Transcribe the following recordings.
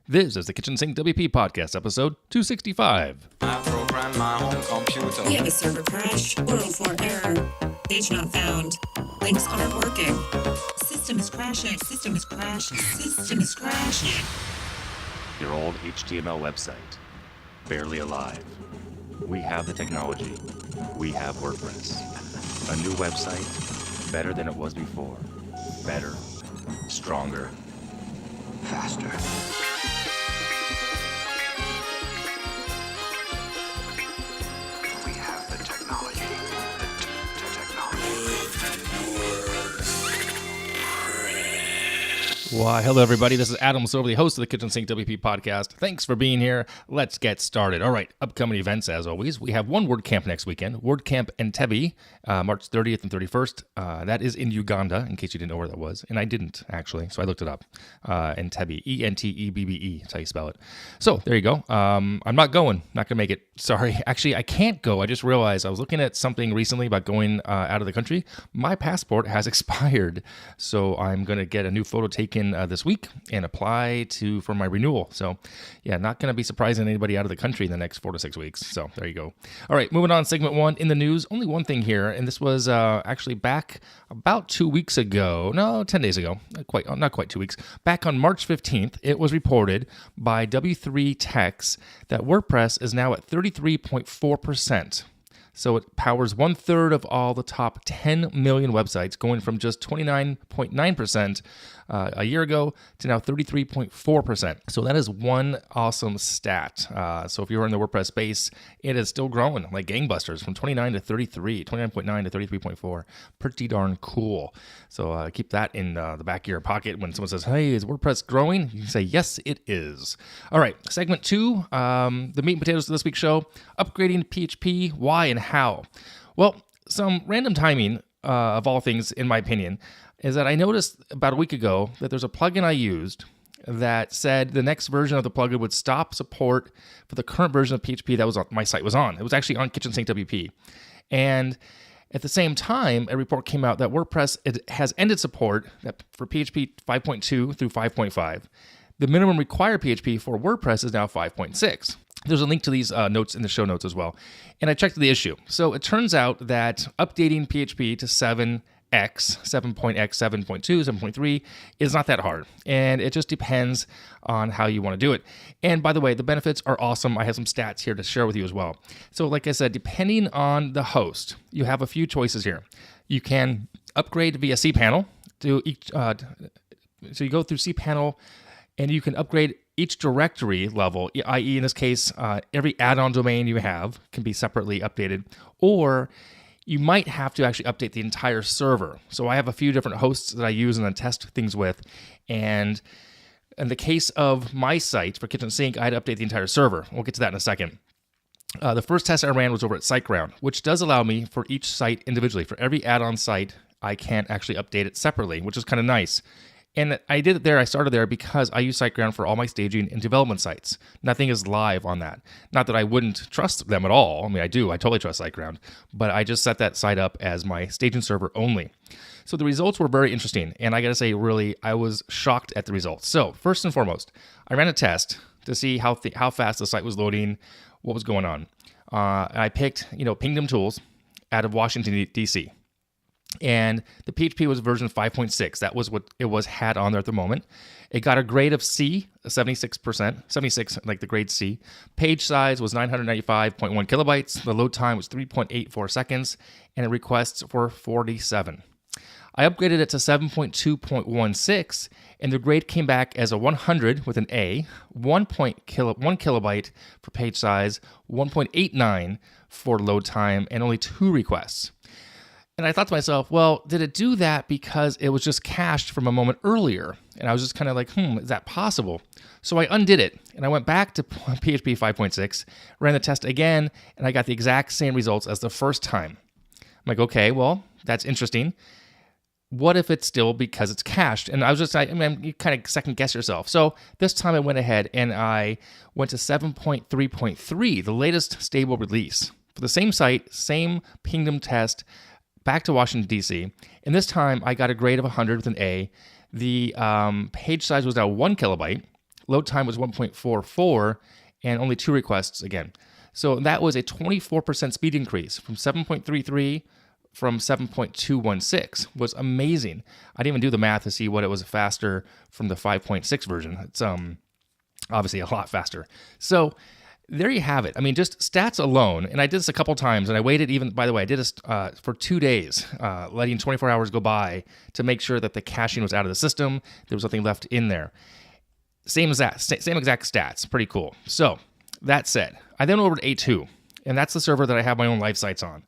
This is the KitchensinkWP Podcast, episode 265. I program my own computer. We have a server crash, 404 error, page not found, links aren't working, system is crashing, system is crashing, system is crashing. Your old HTML website, barely alive. We have the technology. We have WordPress. A new website, better than it was before. Better, stronger, faster. We have the technology. The technology. Why, hello everybody, this is Adam Silver, the host of the KitchensinkWP Podcast. Thanks for being here. Let's get started. All right, upcoming events as always. We have one WordCamp next weekend, WordCamp Entebbe, March 30th and 31st. That is in Uganda, in case you didn't know where that was. And I didn't, actually, so I looked it up. Entebbe, E-N-T-E-B-B-E, that's how you spell it. So, there you go. I'm not going, not going to make it. Sorry, actually, I can't go. I just realized I was looking at something recently about going out of the country. My passport has expired, so I'm going to get a new photo taken this week and apply for my renewal. So yeah, not going to be surprising anybody out of the country in the next 4 to 6 weeks. So there you go. All right, moving on. Segment 1 in the news. Only one thing here, and this was actually back about 2 weeks ago. No, 10 days ago. Not quite 2 weeks. Back on March 15th, it was reported by W3Techs that WordPress is now at 33.4%. So it powers 1/3 of all the top 10 million websites, going from just 29.9% a year ago to now 33.4%. So that is one awesome stat. So if you're in the WordPress space, it is still growing like gangbusters from 29 to 33, 29.9 to 33.4. Pretty darn cool. So keep that in the back of your pocket when someone says, hey, is WordPress growing? You can say, yes, it is. All right, segment 2, the meat and potatoes of this week's show, upgrading PHP, why and how. Well, some random timing of all things, in my opinion, is that I noticed about a week ago that there's a plugin I used that said the next version of the plugin would stop support for the current version of PHP that was on, my site was on. It was actually on KitchensinkWP. And at the same time, a report came out that WordPress has ended support for PHP 5.2 through 5.5. The minimum required PHP for WordPress is now 5.6. There's a link to these notes in the show notes as well. And I checked the issue. So it turns out that updating PHP to 7.x, 7.2, 7.3 is not that hard. And it just depends on how you want to do it. And by the way, the benefits are awesome. I have some stats here to share with you as well. So like I said, depending on the host, you have a few choices here. You can upgrade via cPanel to each, so you go through cPanel and you can upgrade each directory level, i.e. in this case, every add-on domain you have can be separately updated, or you might have to actually update the entire server. So I have a few different hosts that I use and then test things with, and in the case of my site for Kitchen Sink, I had to update the entire server. We'll get to that in a second. The first test I ran was over at SiteGround, which does allow me for each site individually. For every add-on site, I can't actually update it separately, which is kind of nice. And I did it there, I started there because I use SiteGround for all my staging and development sites. Nothing is live on that. Not that I wouldn't trust them at all. I mean, I do. I totally trust SiteGround. But I just set that site up as my staging server only. So the results were very interesting. And I got to say, really, I was shocked at the results. So first and foremost, I ran a test to see how fast the site was loading, what was going on. I picked, Pingdom Tools out of Washington, D.C., and the PHP was version 5.6. That was what it had on there at the moment. It got a grade of C, 76%, 76 like the grade C. Page size was 995.1 kilobytes. The load time was 3.84 seconds, and the requests were 47. I upgraded it to 7.2.16, and the grade came back as a 100 with an A, 1 kilobyte for page size, 1.89 for load time, and only 2 requests. And I thought to myself, well, did it do that because it was just cached from a moment earlier? And I was just kind of like, is that possible? So I undid it, and I went back to PHP 5.6, ran the test again, and I got the exact same results as the first time. I'm like, okay, well, that's interesting. What if it's still because it's cached? And I was just, you kind of second guess yourself. So this time I went ahead and I went to 7.3.3, the latest stable release. For the same site, same Pingdom test, back to Washington, D.C., and this time I got a grade of 100 with an A. The page size was now 1 kilobyte Load time was 1.44 and only 2 requests again. So that was a 24% speed increase from 7.33 from 7.216. Was amazing. I didn't even do the math to see what it was faster from the 5.6 version. It's obviously a lot faster. So there you have it. I mean, just stats alone, and I did this a couple times, and I waited even, by the way, I did this for 2 days, letting 24 hours go by to make sure that the caching was out of the system. There was nothing left in there. Same exact stats. Pretty cool. So that said, I then went over to A2, and that's the server that I have my own live sites on.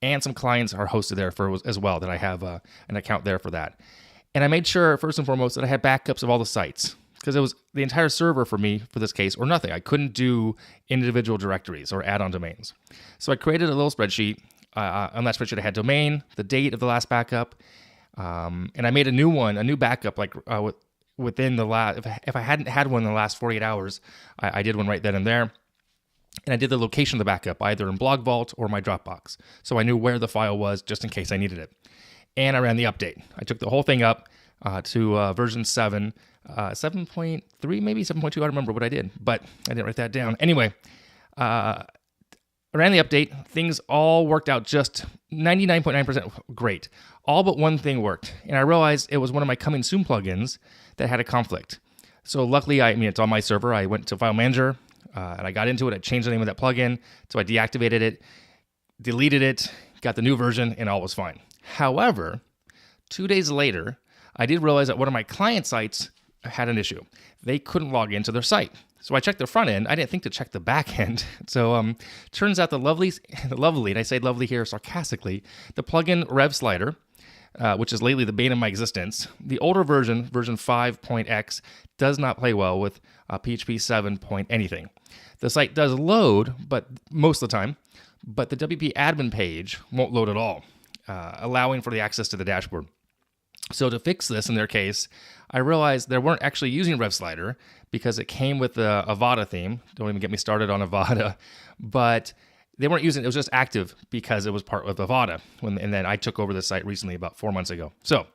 And some clients are hosted there as well, that I have an account there for that. And I made sure, first and foremost, that I had backups of all the sites, because it was the entire server for me, for this case, or nothing. I couldn't do individual directories or add-on domains. So I created a little spreadsheet. On that spreadsheet, I had domain, the date of the last backup, and I made a new backup, like within the last, if I hadn't had one in the last 48 hours, I did one right then and there. And I did the location of the backup, either in Blog Vault or my Dropbox. So I knew where the file was just in case I needed it. And I ran the update. I took the whole thing up to version 7, 7.3, maybe 7.2. I don't remember what I did, but I didn't write that down. Anyway, I ran the update. Things all worked out just 99.9% great. All but one thing worked. And I realized it was one of my Coming Soon plugins that had a conflict. So luckily, it's on my server. I went to File Manager, and I got into it. I changed the name of that plugin. So I deactivated it, deleted it, got the new version, and all was fine. However, 2 days later, I did realize that one of my client sites had an issue. They couldn't log into their site. So I checked the front end. I didn't think to check the back end. So turns out the lovely, and I say lovely here sarcastically, the plugin Rev Slider, which is lately the bane of my existence, the older version 5.x, does not play well with PHP 7. anything. The site does load, but most of the time, but the WP admin page won't load at all, allowing for the access to the dashboard. So to fix this in their case, I realized they weren't actually using Rev Slider because it came with the Avada theme. Don't even get me started on Avada, but they weren't using it. It was just active because it was part of Avada. And then I took over the site recently, about 4 months ago. So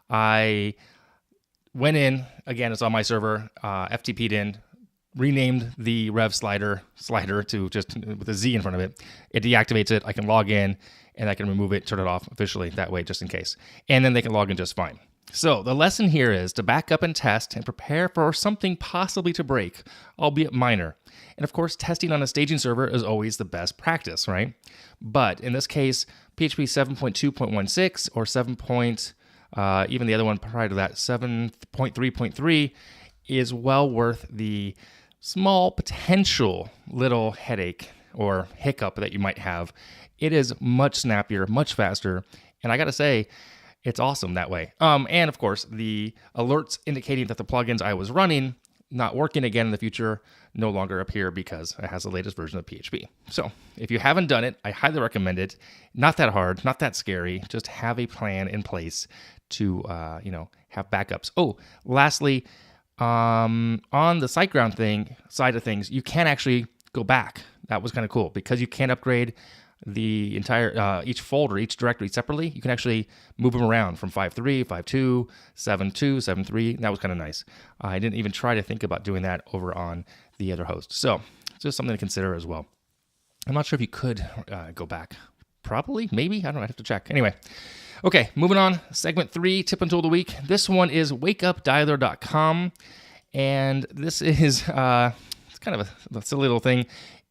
I went in, again, it's on my server, FTP'd in, renamed the Rev Slider to just with a Z in front of it. It deactivates it. I can log in and I can remove it, turn it off officially that way, just in case. And then they can log in just fine. So the lesson here is to back up and test and prepare for something possibly to break, albeit minor. And of course, testing on a staging server is always the best practice, right? But in this case, PHP 7.2.16 or 7. Even the other one prior to that, 7.3.3 is well worth the small potential little headache or hiccup that you might have. It is much snappier, much faster, and I gotta say, it's awesome that way. And of course, the alerts indicating that the plugins I was running not working again in the future no longer appear because it has the latest version of PHP. So if you haven't done it, I highly recommend it. Not that hard, not that scary. Just have a plan in place to have backups. Oh, lastly, on the SiteGround side of things, you can actually go back. That was kind of cool because you can upgrade the entire each folder, each directory separately. You can actually move them around from 5.3, 5.2, 7.2, 7.3. That was kind of nice. I didn't even try to think about doing that over on the other host. So it's just something to consider as well. I'm not sure if you could go back. Probably, maybe. I don't know. I have to check. Anyway. Okay, moving on. Segment 3, tip and tool of the week. This one is wakeupdialer.com. And this is it's kind of a silly little thing.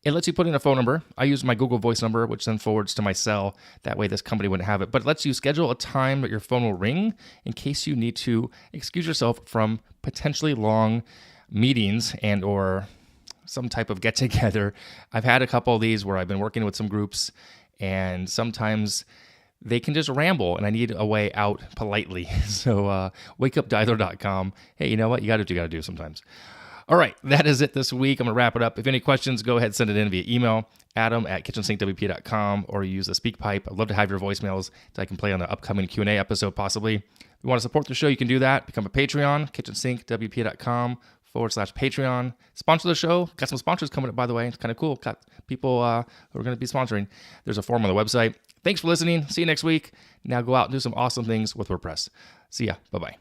It lets you put in a phone number. I use my Google Voice number, which then forwards to my cell. That way this company wouldn't have it. But it lets you schedule a time that your phone will ring in case you need to excuse yourself from potentially long meetings and or some type of get-together. I've had a couple of these where I've been working with some groups, and sometimes they can just ramble, and I need a way out politely. So wakeupdialer.com. Hey, you know what? You got to do what you got to do sometimes. All right, that is it this week. I'm going to wrap it up. If any questions, go ahead, send it in via email, adam@kitchensinkwp.com, or use the SpeakPipe. I'd love to have your voicemails so I can play on the upcoming Q&A episode, possibly. If you want to support the show, you can do that. Become a Patreon, kitchensinkwp.com/Patreon. Sponsor the show. Got some sponsors coming up, by the way. It's kind of cool. Got people who are going to be sponsoring. There's a form on the website. Thanks for listening. See you next week. Now go out and do some awesome things with WordPress. See ya. Bye-bye.